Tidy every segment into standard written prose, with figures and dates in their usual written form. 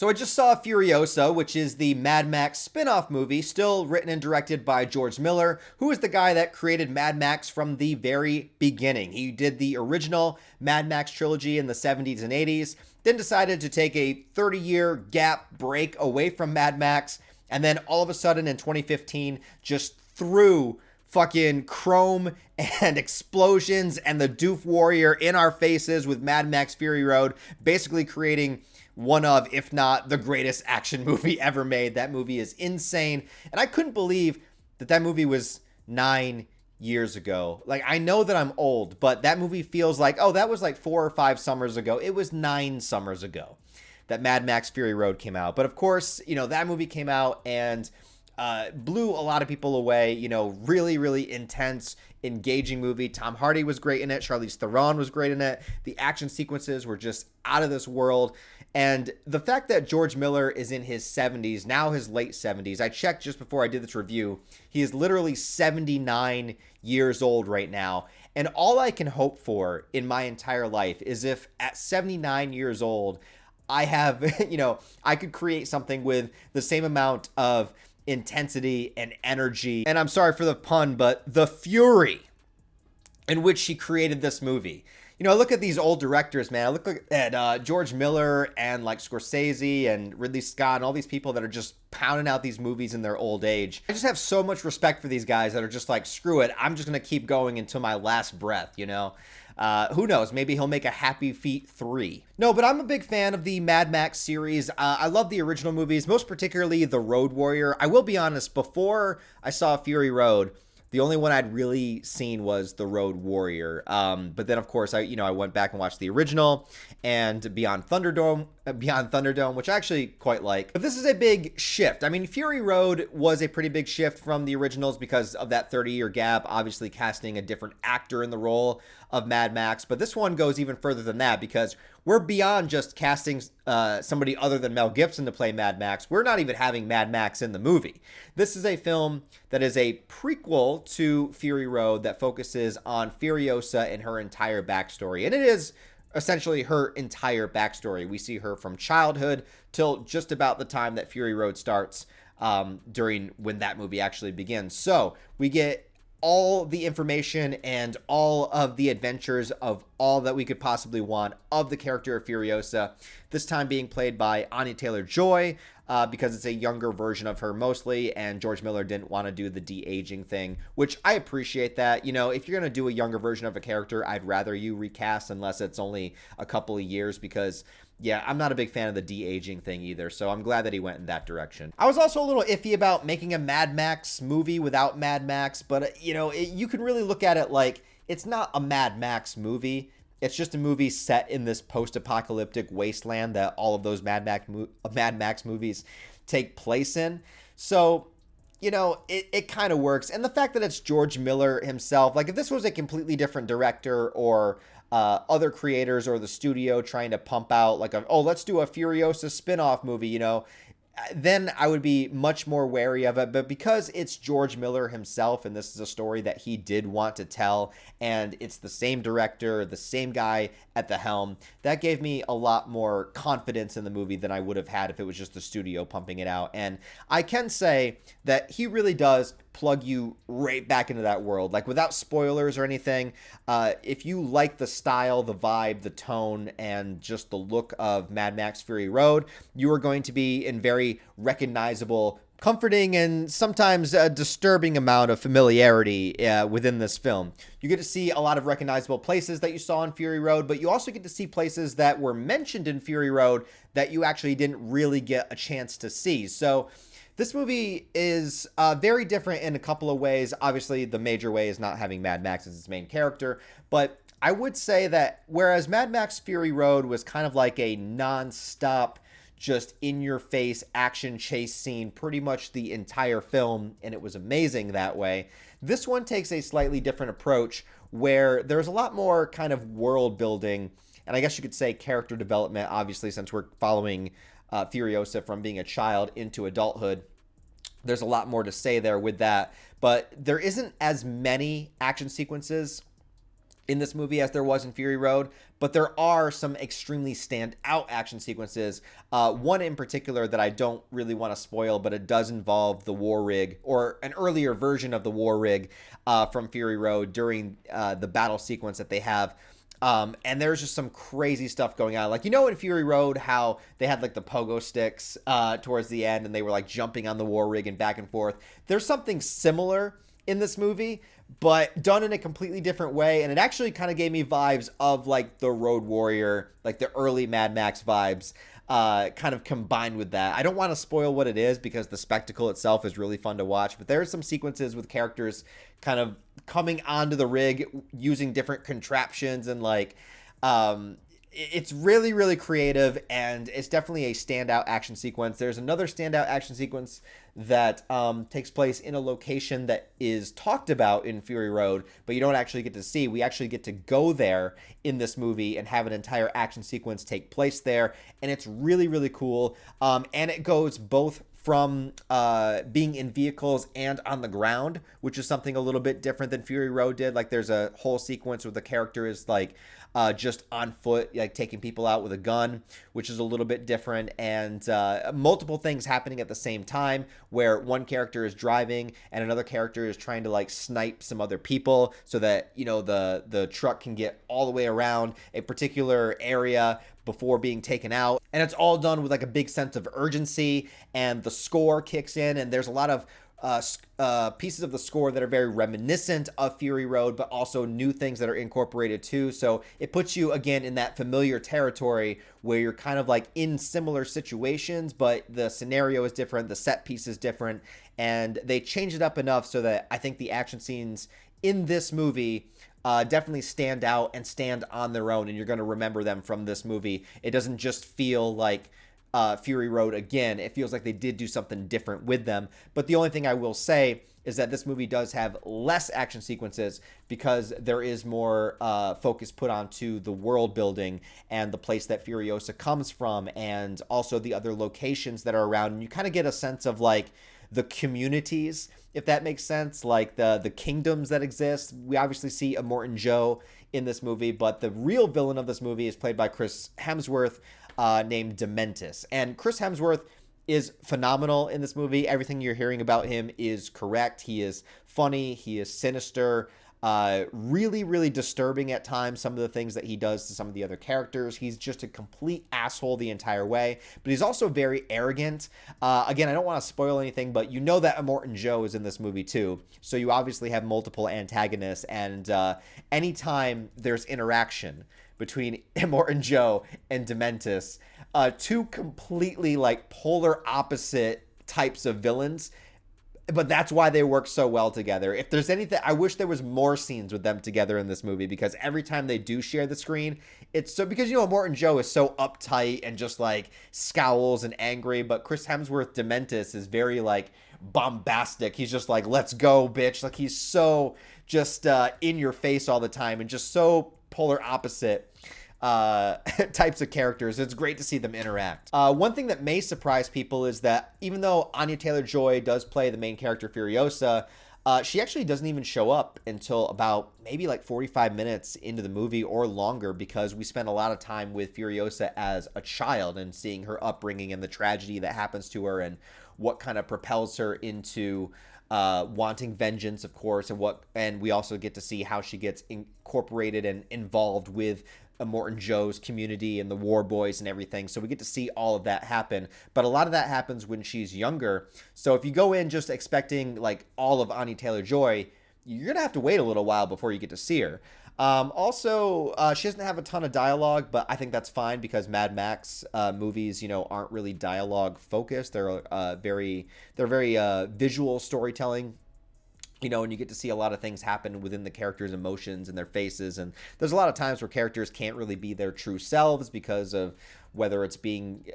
So I just saw Furiosa, which is the Mad Max spin-off movie, still written and directed by George Miller, who is the guy that created Mad Max from the very beginning. He did the original Mad Max trilogy in the 70s and 80s, then decided to take a 30-year gap break away from Mad Max, and then all of a sudden in 2015 just threw fucking chrome and explosions and the Doof Warrior in our faces with Mad Max Fury Road, basically creating one of, if not the greatest action movie ever made. That movie is insane. And I couldn't believe that that movie was 9 years ago. Like, I know that I'm old, but that movie feels like, oh, that was like 4 or 5 summers ago. It was 9 summers ago that Mad Max Fury Road came out. But of course, you know, that movie came out and blew a lot of people away. You know, really, really intense, engaging movie. Tom Hardy was great in it. Charlize Theron was great in it. The action sequences were just out of this world. And the fact that George Miller is in his 70s, now his late 70s, I checked just before I did this review, he is literally 79 years old right now. And all I can hope for in my entire life is if at 79 years old, I have, you know, I could create something with the same amount of intensity and energy. And I'm sorry for the pun, but the fury in which he created this movie. You know, I look at these old directors, man. I look at George Miller and like Scorsese and Ridley Scott and all these people that are just pounding out these movies in their old age. I just have so much respect for these guys that are just like, screw it, I'm just going to keep going until my last breath, you know? Who knows? Maybe he'll make a Happy Feet 3. No, but I'm a big fan of the Mad Max series. I love the original movies, most particularly The Road Warrior. I will be honest, before I saw Fury Road, the only one I'd really seen was The Road Warrior. But then, of course, I went back and watched the original and Beyond Thunderdome, which I actually quite like. But this is a big shift. I mean, Fury Road was a pretty big shift from the originals because of that 30-year gap, obviously casting a different actor in the role of Mad Max. But this one goes even further than that because we're beyond just casting somebody other than Mel Gibson to play Mad Max. We're not even having Mad Max in the movie. This is a film that is a prequel to Fury Road that focuses on Furiosa and her entire backstory. And it is essentially her entire backstory. We see her from childhood till just about the time that Fury Road starts, during when that movie actually begins. So we get all the information and all of the adventures of all that we could possibly want of the character of Furiosa, this time being played by Anya Taylor-Joy, because it's a younger version of her mostly, and George Miller didn't want to do the de-aging thing, which I appreciate that. You know, if you're going to do a younger version of a character, I'd rather you recast unless it's only a couple of years, because yeah, I'm not a big fan of the de-aging thing either, so I'm glad that he went in that direction. I was also a little iffy about making a Mad Max movie without Mad Max, but, you know, you can really look at it like it's not a Mad Max movie. It's just a movie set in this post-apocalyptic wasteland that all of those Mad Max movies take place in. So, you know, it kind of works. And the fact that it's George Miller himself, like if this was a completely different director or other creators or the studio trying to pump out like let's do a Furiosa spin-off movie, you know, then I would be much more wary of it. But because it's George Miller himself, and this is a story that he did want to tell, and it's the same director, the same guy at the helm, that gave me a lot more confidence in the movie than I would have had if it was just the studio pumping it out. And I can say that he really does plug you right back into that world, like without spoilers or anything. If you like the style, the vibe, the tone, and just the look of Mad Max Fury Road, you are going to be in very recognizable, comforting, and sometimes a disturbing amount of familiarity within this film. You get to see a lot of recognizable places that you saw in Fury Road, but you also get to see places that were mentioned in Fury Road that you actually didn't really get a chance to see. So this movie is very different in a couple of ways. Obviously, the major way is not having Mad Max as its main character, but I would say that whereas Mad Max Fury Road was kind of like a non-stop, just in-your-face action chase scene pretty much the entire film, and it was amazing that way, this one takes a slightly different approach where there's a lot more kind of world building, and I guess you could say character development, obviously, since we're following Furiosa from being a child into adulthood. There's a lot more to say there with that, but there isn't as many action sequences in this movie as there was in Fury Road, but there are some extremely standout action sequences. One in particular that I don't really want to spoil, but it does involve the war rig, or an earlier version of the war rig from Fury Road during the battle sequence that they have. And there's just some crazy stuff going on. Like, in Fury Road, how they had like the pogo sticks towards the end and they were like jumping on the war rig and back and forth. There's something similar in this movie, but done in a completely different way. And it actually kind of gave me vibes of like the Road Warrior, like the early Mad Max vibes, kind of combined with that. I don't want to spoil what it is because the spectacle itself is really fun to watch, but there are some sequences with characters kind of coming onto the rig using different contraptions and like, it's really, really creative, and it's definitely a standout action sequence. There's another standout action sequence that takes place in a location that is talked about in Fury Road, but you don't actually get to see. We actually get to go there in this movie and have an entire action sequence take place there, and it's really, really cool. And it goes both from being in vehicles and on the ground, which is something a little bit different than Fury Road did. Like, there's a whole sequence where the character is like just on foot, like taking people out with a gun, which is a little bit different, and multiple things happening at the same time, where one character is driving and another character is trying to like snipe some other people so that, the truck can get all the way around a particular area before being taken out. And it's all done with like a big sense of urgency, and the score kicks in, and there's a lot of pieces of the score that are very reminiscent of Fury Road, but also new things that are incorporated too. So it puts you again in that familiar territory where you're kind of like in similar situations, but the scenario is different, the set piece is different, and they change it up enough so that I think the action scenes in this movie definitely stand out and stand on their own, and you're going to remember them from this movie. It doesn't just feel like Fury Road again. It feels like they did do something different with them. But the only thing I will say is that this movie does have less action sequences because there is more focus put onto the world building and the place that Furiosa comes from, and also the other locations that are around. And you kind of get a sense of like the communities, if that makes sense, like the kingdoms that exist. We obviously see Immortan Joe in this movie, but the real villain of this movie is played by Chris Hemsworth, named Dementis. And Chris Hemsworth is phenomenal in this movie. Everything you're hearing about him is correct. He is funny. He is sinister. Really, really disturbing at times, some of the things that he does to some of the other characters. He's just a complete asshole the entire way, but he's also very arrogant. Again, I don't want to spoil anything, but you know that Immortan Joe is in this movie too. So you obviously have multiple antagonists, and anytime there's interaction between Immortan Joe and Dementis, two completely like polar opposite types of villains, but that's why they work so well together. If there's anything, I wish there was more scenes with them together in this movie, because every time they do share the screen, it's so, because Immortan Joe is so uptight and just like scowls and angry, but Chris Hemsworth Dementis is very like bombastic. He's just like, let's go, bitch. Like, he's so just in your face all the time, and just so polar opposite types of characters. It's great to see them interact. One thing that may surprise people is that even though Anya Taylor-Joy does play the main character Furiosa, she actually doesn't even show up until about maybe like 45 minutes into the movie or longer, because we spend a lot of time with Furiosa as a child and seeing her upbringing and the tragedy that happens to her and what kind of propels her into wanting vengeance, of course, and we also get to see how she gets incorporated and involved with Immortan Joe's community and the War Boys and everything. So we get to see all of that happen, but a lot of that happens when she's younger. So if you go in just expecting like all of Anya Taylor-Joy, you're gonna have to wait a little while before you get to see her. Also, she doesn't have a ton of dialogue, but I think that's fine, because Mad Max movies, aren't really dialogue focused. They're very visual storytelling. And you get to see a lot of things happen within the characters' emotions and their faces. And there's a lot of times where characters can't really be their true selves because of whether it's being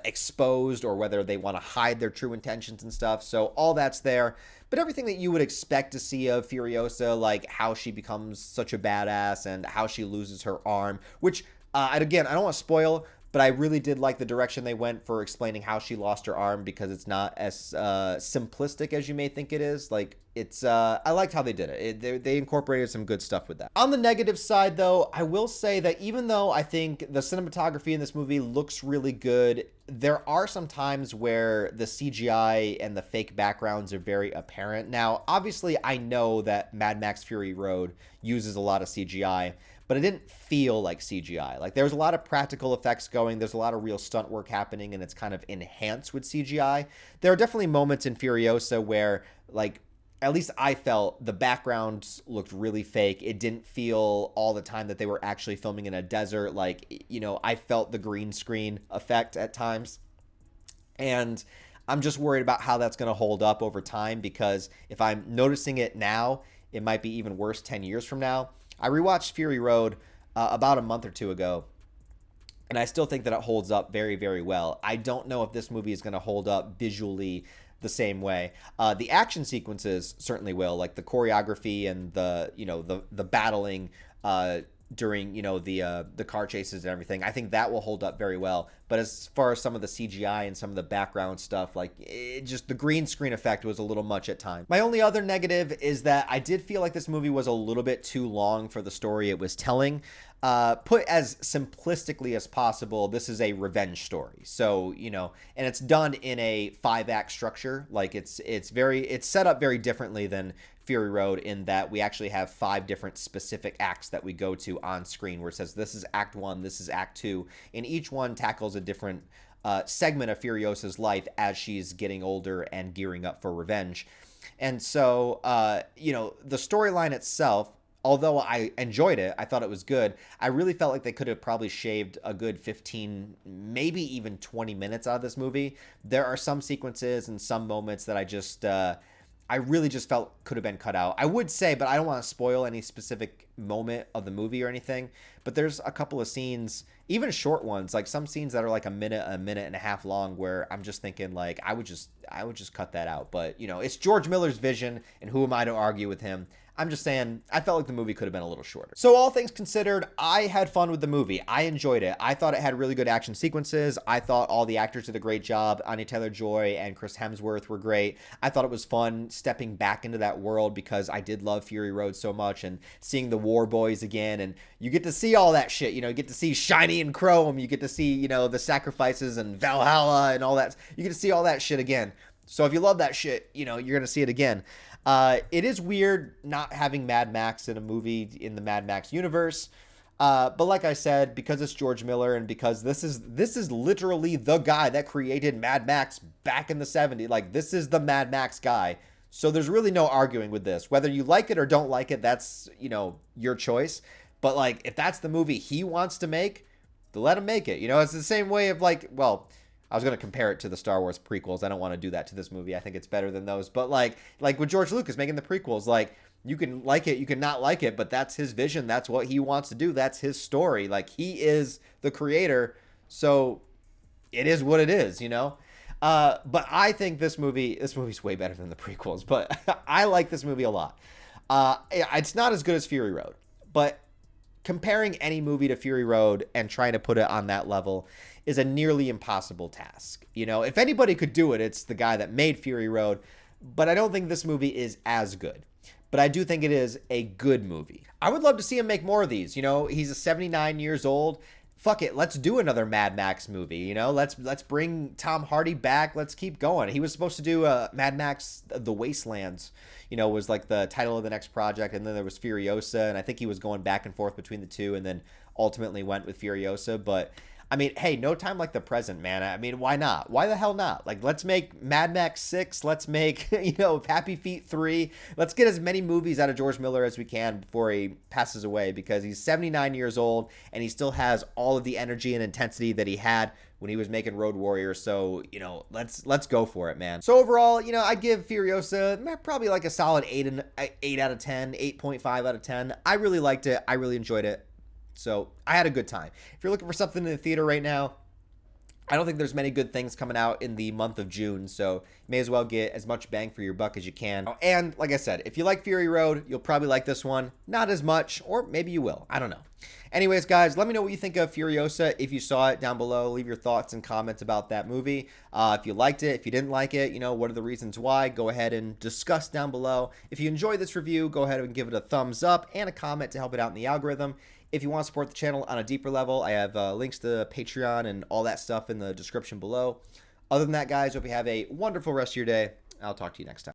exposed or whether they want to hide their true intentions and stuff. So all that's there. But everything that you would expect to see of Furiosa, like how she becomes such a badass and how she loses her arm, which, again, I don't want to spoil, but I really did like the direction they went for explaining how she lost her arm, because it's not as simplistic as you may think it is. Like, it's I liked how they did it. They incorporated some good stuff with that. On the negative side, though, I will say that even though I think the cinematography in this movie looks really good, there are some times where the CGI and the fake backgrounds are very apparent. Now, obviously, I know that Mad Max Fury Road uses a lot of CGI, but it didn't feel like CGI. Like, there's a lot of practical effects going. There's a lot of real stunt work happening, and it's kind of enhanced with CGI. There are definitely moments in Furiosa where, like, at least I felt the backgrounds looked really fake. It didn't feel all the time that they were actually filming in a desert. Like, you know, I felt the green screen effect at times. And I'm just worried about how that's going to hold up over time, because if I'm noticing it now, it might be even worse 10 years from now. I rewatched Fury Road about a month or two ago, and I still think that it holds up very, very well. I don't know if this movie is going to hold up visually the same way. The action sequences certainly will, like the choreography and the, you know, the battling during, you know, the car chases and everything. I think that will hold up very well. But as far as some of the CGI and some of the background stuff, like, it just, the green screen effect was a little much at times. My only other negative is that I did feel like this movie was a little bit too long for the story it was telling. Put as simplistically as possible, this is a revenge story. So, you know, and it's done in a 5-act structure. Like, it's set up very differently than Fury Road, in that we actually have 5 different specific acts that we go to on screen, where it says this is Act 1, this is Act 2, and each one tackles a different segment of Furiosa's life as she's getting older and gearing up for revenge. And so, you know, the storyline itself, although I enjoyed it, I thought it was good, I really felt like they could have probably shaved a good 15, maybe even 20 minutes out of this movie. There are some sequences and some moments that I really just felt could have been cut out. I would say, but I don't want to spoil any specific moment of the movie or anything, but there's a couple of scenes, even short ones, like some scenes that are like a minute and a half long, where I'm just thinking, like, I would just cut that out. But, you know, it's George Miller's vision, and who am I to argue with him? I'm just saying, I felt like the movie could have been a little shorter. So all things considered, I had fun with the movie. I enjoyed it. I thought it had really good action sequences. I thought all the actors did a great job. Anya Taylor-Joy and Chris Hemsworth were great. I thought it was fun stepping back into that world, because I did love Fury Road so much, and seeing the War Boys again, and you get to see all that shit. You know, you get to see Shiny and Chrome. You get to see, you know, the sacrifices and Valhalla and all that. You get to see all that shit again. So if you love that shit, you know, you're going to see it again. It is weird not having Mad Max in a movie in the Mad Max universe. But like I said, because it's George Miller, and because this is literally the guy that created Mad Max back in the 70s. Like, this is the Mad Max guy. So there's really no arguing with this. Whether you like it or don't like it, that's, you know, your choice. But, like, if that's the movie he wants to make, then let him make it. You know, it's the same way of, like, well, I was going to compare it to the Star Wars prequels. I don't want to do that to this movie. I think it's better than those. But like with George Lucas making the prequels, like, you can like it, you can not like it, but that's his vision. That's what he wants to do. That's his story. Like, he is the creator. So it is what it is, you know? But I think this movie's way better than the prequels, but I like this movie a lot. It's not as good as Fury Road, but comparing any movie to Fury Road and trying to put it on that level is a nearly impossible task. You know, if anybody could do it, it's the guy that made Fury Road, but I don't think this movie is as good. But I do think it is a good movie. I would love to see him make more of these. You know, he's 79 years old. Fuck it, let's do another Mad Max movie, you know? Let's bring Tom Hardy back. Let's keep going. He was supposed to do Mad Max The Wastelands, you know, was like the title of the next project, and then there was Furiosa, and I think he was going back and forth between the two, and then ultimately went with Furiosa. But I mean, hey, no time like the present, man. I mean, why not? Why the hell not? Like, let's make Mad Max 6. Let's make, you know, Happy Feet 3. Let's get as many movies out of George Miller as we can before he passes away, because he's 79 years old and he still has all of the energy and intensity that he had when he was making Road Warrior. So, you know, let's go for it, man. So overall, you know, I'd give Furiosa probably like a solid 8 out of 10, 8.5 out of 10. I really liked it. I really enjoyed it. So I had a good time. If you're looking for something in the theater right now, I don't think there's many good things coming out in the month of June, so you may as well get as much bang for your buck as you can. And like I said, if you like Fury Road, you'll probably like this one. Not as much, or maybe you will. I don't know. Anyways, guys, let me know what you think of Furiosa. If you saw it, down below, leave your thoughts and comments about that movie. If you liked it, if you didn't like it, what are the reasons why? Go ahead and discuss down below. If you enjoyed this review, go ahead and give it a thumbs up and a comment to help it out in the algorithm. If you want to support the channel on a deeper level, I have links to Patreon and all that stuff in the description below. Other than that, guys, hope you have a wonderful rest of your day. I'll talk to you next time.